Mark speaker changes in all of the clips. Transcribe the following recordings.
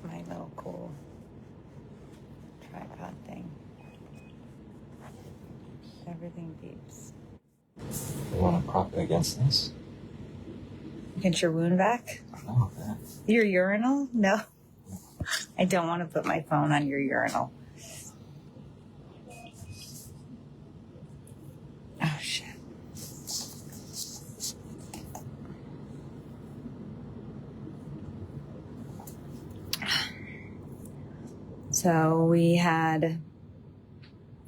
Speaker 1: my little cool tripod thing. Everything beeps.
Speaker 2: You want to prop it against this?
Speaker 1: Get your wound vac?
Speaker 2: No, that.
Speaker 1: Your urinal? No. I don't want to put my phone on your urinal. Oh, shit. So we had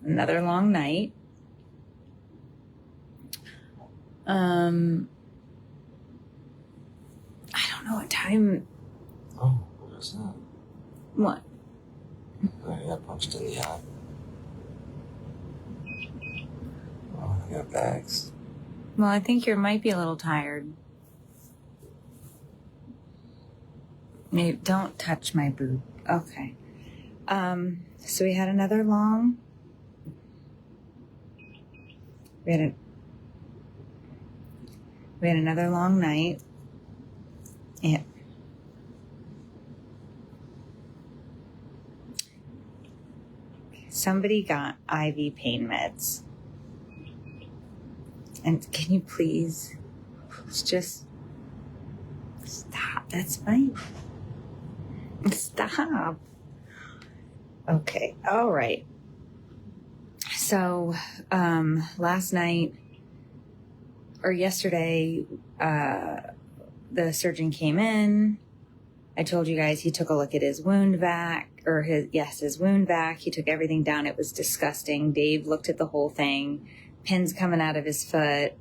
Speaker 1: another long night. I don't know what time.
Speaker 2: Oh, what was that?
Speaker 1: What?
Speaker 2: I got punched in the eye. Oh, I got bags.
Speaker 1: Well, I think you might be a little tired. Maybe don't touch my boob. Okay. So we had another long. We had another long night. Yeah. Somebody got IV pain meds. And can you please just stop? That's fine. Stop. Okay. All right. So, last night or yesterday, the surgeon came in. I told you guys he took a look at his wound vac, his wound vac. He took everything down. It was disgusting. Dave looked at the whole thing. Pins coming out of his foot.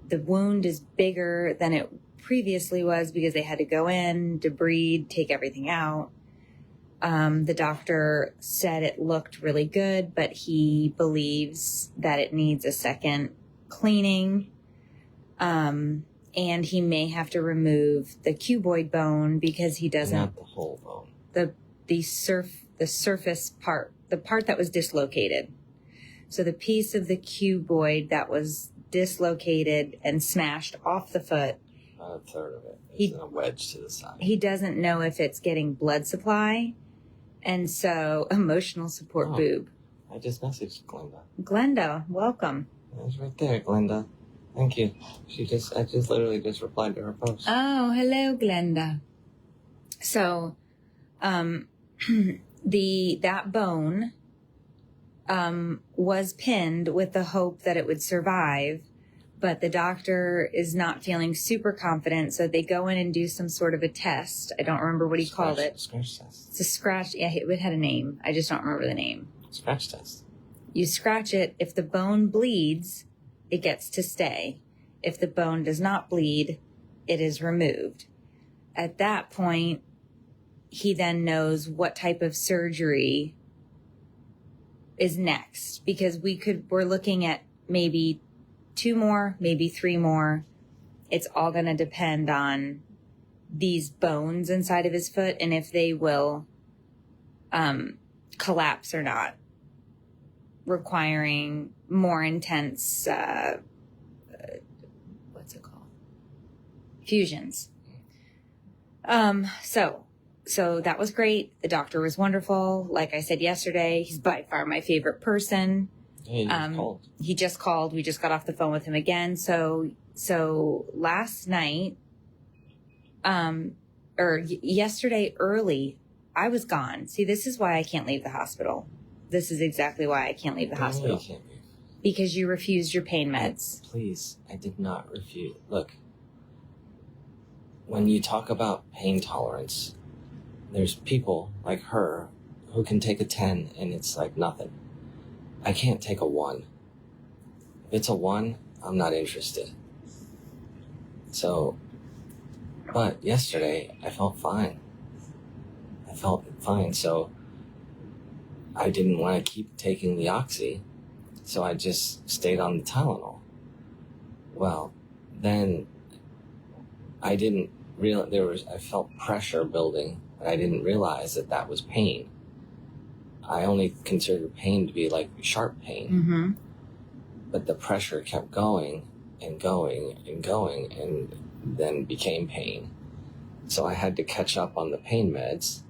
Speaker 1: The wound is bigger than it previously was because they had to go in, debride, take everything out. The doctor said it looked really good, but he believes that it needs a second cleaning. And he may have to remove the cuboid bone because he doesn't.
Speaker 2: Not the whole bone.
Speaker 1: The surface part, the part that was dislocated. So the piece of the cuboid that was dislocated and smashed off the foot.
Speaker 2: About a third of it. It's in a wedge to the side.
Speaker 1: He doesn't know if it's getting blood supply. And so, emotional support boob.
Speaker 2: I just messaged Glenda.
Speaker 1: Glenda, welcome.
Speaker 2: It was right there, Glenda. Thank you. I just literally just replied to her post.
Speaker 1: Oh, hello, Glenda. So, that bone, was pinned with the hope that it would survive, but the doctor is not feeling super confident, so they go in and do some sort of a test. I don't remember what he called it.
Speaker 2: Scratch test.
Speaker 1: It's a scratch. Yeah, it had a name. I just don't remember the name.
Speaker 2: Scratch test.
Speaker 1: You scratch it. If the bone bleeds, it gets to stay. If the bone does not bleed, it is removed. At that point, he then knows what type of surgery is next, because we're looking at maybe 2 more, maybe 3 more. It's all going to depend on these bones inside of his foot and if they will collapse or not, requiring more intense, what's it called? Fusions. So that was great. The doctor was wonderful. Like I said yesterday, he's by far my favorite person.
Speaker 2: Yeah,
Speaker 1: he just called. We just got off the phone with him again. So last night, yesterday early, I was gone. See, this is why I can't leave the hospital. This is exactly why I can't leave the hospital.
Speaker 2: You can't leave.
Speaker 1: Because you refused your pain meds.
Speaker 2: Please, I did not refuse. Look, when you talk about pain tolerance, there's people like her who can take a 10 and it's like nothing. I can't take a 1. If it's a 1, I'm not interested. So, but yesterday I felt fine. So I didn't want to keep taking the Oxy, so I just stayed on the Tylenol. Well, then I didn't realize I felt pressure building, but I didn't realize that was pain. I only considered pain to be like sharp pain.
Speaker 1: Mm-hmm.
Speaker 2: But the pressure kept going and going and going and then became pain. So I had to catch up on the pain meds.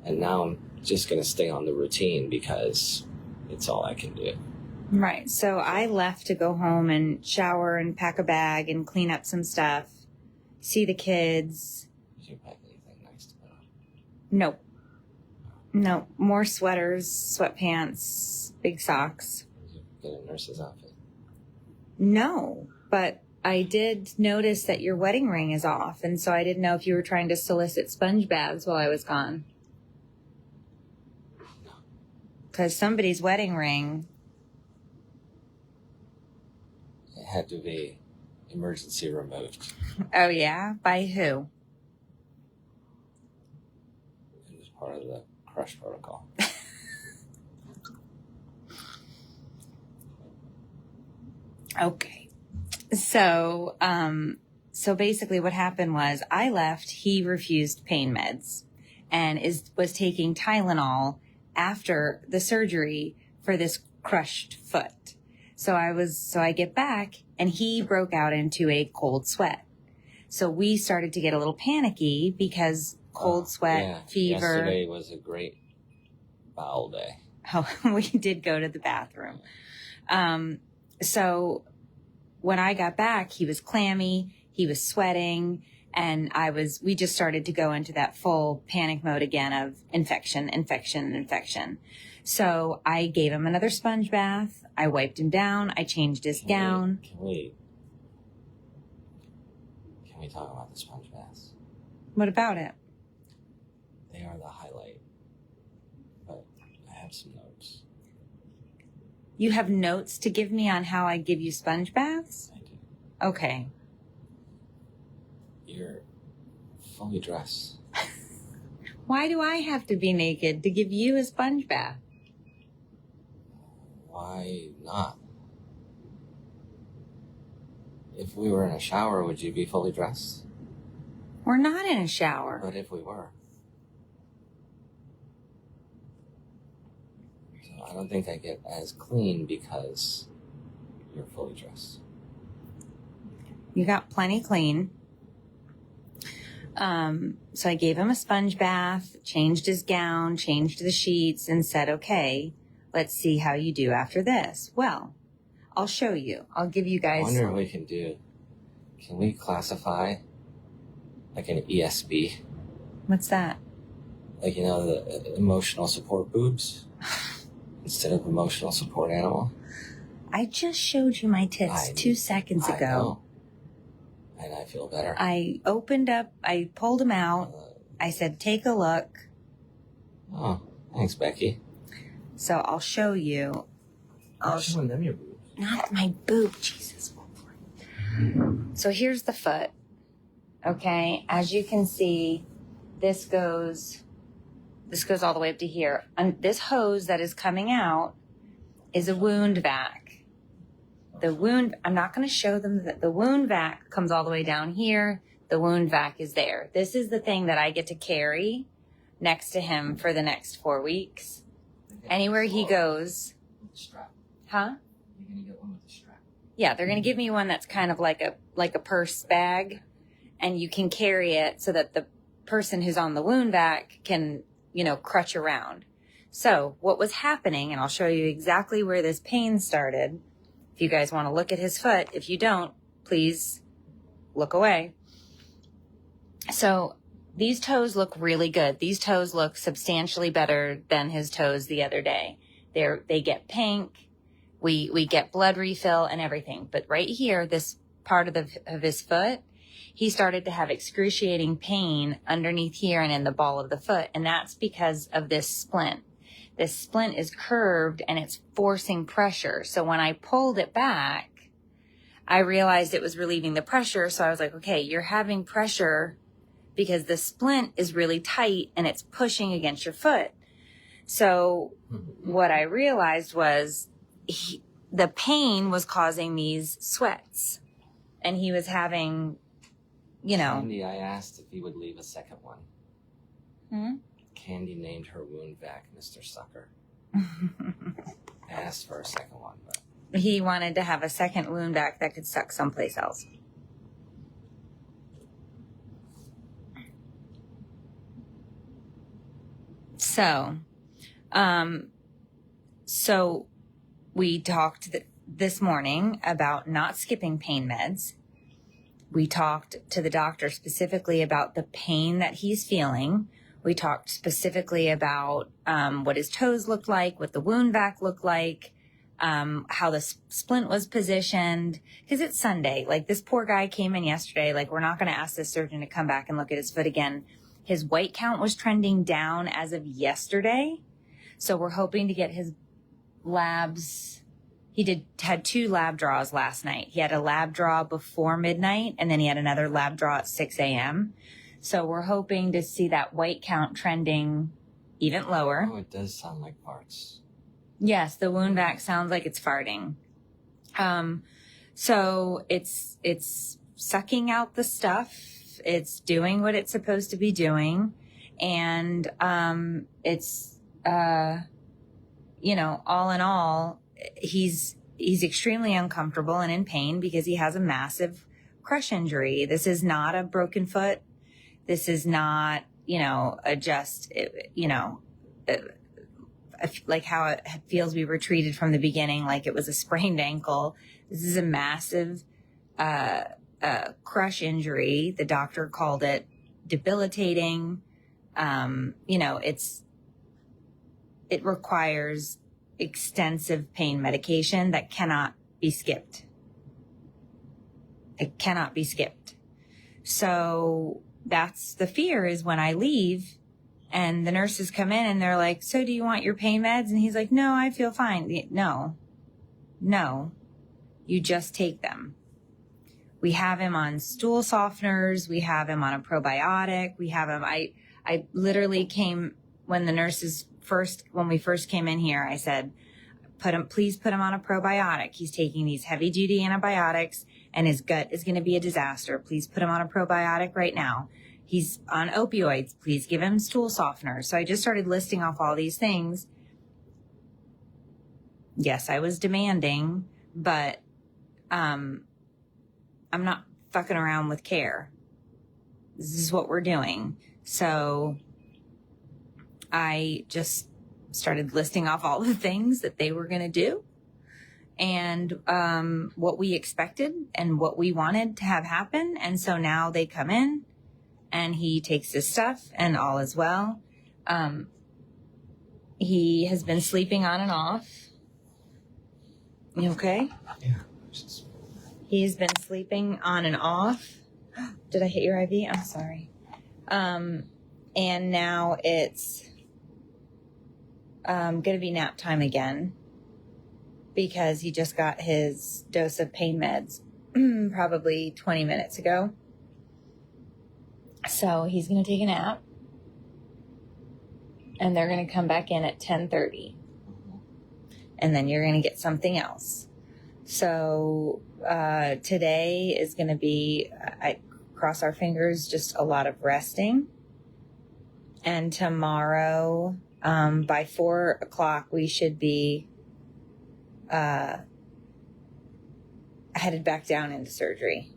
Speaker 2: And now I'm just going to stay on the routine because it's all I can do.
Speaker 1: Right. So I left to go home and shower and pack a bag and clean up some stuff, see the kids.
Speaker 2: Did you pack anything nice to put on?
Speaker 1: Nope. No, more sweaters, sweatpants, big socks.
Speaker 2: Did you get a nurse's outfit?
Speaker 1: No, but I did notice that your wedding ring is off, and so I didn't know if you were trying to solicit sponge baths while I was gone.
Speaker 2: No.
Speaker 1: Because somebody's wedding ring...
Speaker 2: It had to be emergency removed.
Speaker 1: Oh, yeah? By who?
Speaker 2: It was part of the crush protocol.
Speaker 1: Okay. So basically what happened was I left, he refused pain meds and was taking Tylenol after the surgery for this crushed foot. So I get back and he broke out into a cold sweat. So we started to get a little panicky because cold sweat, fever.
Speaker 2: Yesterday was a great bowel day.
Speaker 1: Oh, we did go to the bathroom. So when I got back, he was clammy, he was sweating, and we just started to go into that full panic mode again of infection. So I gave him another sponge bath. I wiped him down. I changed his gown.
Speaker 2: Can we talk about the sponge baths?
Speaker 1: What about it?
Speaker 2: They are the highlight, but I have some notes.
Speaker 1: You have notes to give me on how I give you sponge baths?
Speaker 2: I do.
Speaker 1: Okay.
Speaker 2: You're fully dressed.
Speaker 1: Why do I have to be naked to give you a sponge bath?
Speaker 2: Why not? If we were in a shower, would you be fully dressed?
Speaker 1: We're not in a shower.
Speaker 2: But if we were. So I don't think I get as clean because you're fully dressed.
Speaker 1: You got plenty clean. So I gave him a sponge bath, changed his gown, changed the sheets, and said, okay, let's see how you do after this. Well, I'll show you. I'll give you guys...
Speaker 2: I wonder what we can do. Can we classify like an ESB?
Speaker 1: What's that?
Speaker 2: Like, you know, the emotional support boobs instead of emotional support animal?
Speaker 1: I just showed you my tits 2 seconds ago.
Speaker 2: Know. And I feel better.
Speaker 1: I opened up, I pulled them out. I said, take a look.
Speaker 2: Oh, thanks, Becky.
Speaker 1: So I'll show you.
Speaker 2: I'll show them your boobs.
Speaker 1: Not my boob, Jesus. So here's the foot. Okay, as you can see, this goes all the way up to here. And this hose that is coming out is a wound vac. I'm not going to show them that the wound vac comes all the way down here. The wound vac is there. This is the thing that I get to carry next to him for the next 4 weeks. Anywhere he goes.
Speaker 2: With the strap.
Speaker 1: Huh?
Speaker 2: You're going to get one with the strap.
Speaker 1: Yeah, they're going to give me one that's kind of like a purse bag, and you can carry it so that the person who's on the wound vac can, crutch around. So what was happening, and I'll show you exactly where this pain started. If you guys want to look at his foot, if you don't, please look away. So these toes look really good. These toes look substantially better than his toes the other day. They get pink. We get blood refill and everything. But right here, this part of his foot, he started to have excruciating pain underneath here and in the ball of the foot. And that's because of this splint. This splint is curved and it's forcing pressure. So when I pulled it back, I realized it was relieving the pressure. So I was like, okay, you're having pressure because the splint is really tight and it's pushing against your foot. So what I realized was the pain was causing these sweats, and he was having,
Speaker 2: Candy, I asked if he would leave a second one.
Speaker 1: Hmm?
Speaker 2: Candy named her wound vac Mr. Sucker. I asked for a second one, but
Speaker 1: he wanted to have a second wound vac that could suck someplace else. So we talked this morning about not skipping pain meds. We talked to the doctor specifically about the pain that he's feeling. We talked specifically about what his toes looked like, what the wound vac looked like, how the splint was positioned. Because it's Sunday. Like, this poor guy came in yesterday. Like, we're not going to ask this surgeon to come back and look at his foot again. His white count was trending down as of yesterday. So we're hoping to get his labs. He had 2 lab draws last night. He had a lab draw before midnight, and then he had another lab draw at 6 a.m. So we're hoping to see that white count trending even lower.
Speaker 2: Oh, it does sound like farts.
Speaker 1: Yes, the wound vac sounds like it's farting. So it's sucking out the stuff. It's doing what it's supposed to be doing. And it's, all in all, he's extremely uncomfortable and in pain because he has a massive crush injury. This is not a broken foot. This is not, like how it feels we were treated from the beginning, like it was a sprained ankle. This is a massive crush injury. The doctor called it debilitating. It requires extensive pain medication that cannot be skipped. It cannot be skipped. So that's the fear, is when I leave and the nurses come in and they're like, so do you want your pain meds? And he's like, no, I feel fine. No, you just take them. We have him on stool softeners. We have him on a probiotic. We have him. I literally came when we first came in here, I said, please put him on a probiotic. He's taking these heavy duty antibiotics and his gut is going to be a disaster. Please put him on a probiotic right now. He's on opioids. Please give him stool softeners. So I just started listing off all these things. Yes, I was demanding, but I'm not fucking around with care. This is what we're doing. So I just started listing off all the things that they were going to do and what we expected and what we wanted to have happen. And so now they come in and he takes his stuff and all is well. He has been sleeping on and off. You okay?
Speaker 2: Yeah.
Speaker 1: He's been sleeping on and off. Did I hit your IV? I'm sorry. And now it's going to be nap time again because he just got his dose of pain meds probably 20 minutes ago. So he's going to take a nap and they're going to come back in at 10:30 and then you're going to get something else. So today is going to be, I cross our fingers, just a lot of resting. And tomorrow, by 4 o'clock, we should be headed back down into surgery.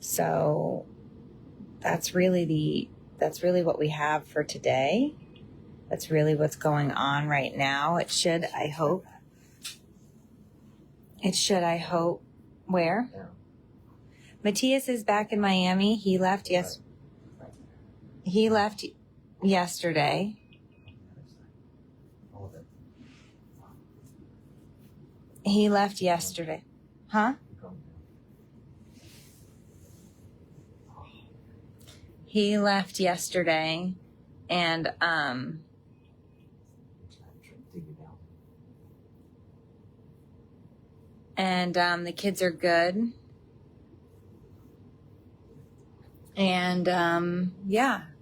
Speaker 1: So that's really what we have for today. That's really what's going on right now. It should, I hope. Where?
Speaker 2: Yeah.
Speaker 1: Matthias is back in Miami. He left yesterday. He left yesterday. Huh? He left yesterday and the kids are good. And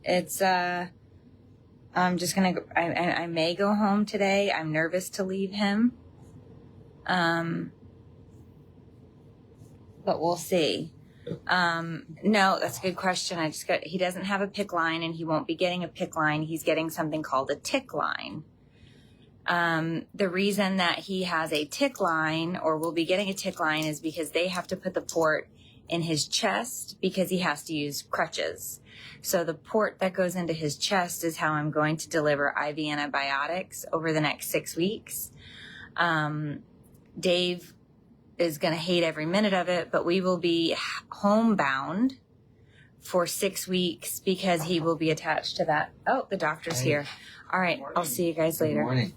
Speaker 1: it's I'm just gonna I may go home today. I'm nervous to leave him. But we'll see. No, that's a good question. He doesn't have a PICC line and he won't be getting a PICC line. He's getting something called a TIC line. The reason that he has a TIC line or will be getting a TIC line is because they have to put the port in his chest because he has to use crutches. So the port that goes into his chest is how I'm going to deliver IV antibiotics over the next 6 weeks. Dave is going to hate every minute of it, but we will be homebound for 6 weeks because he will be attached to that. Oh, the doctor's here. All right. I'll see you guys later.
Speaker 2: Good morning.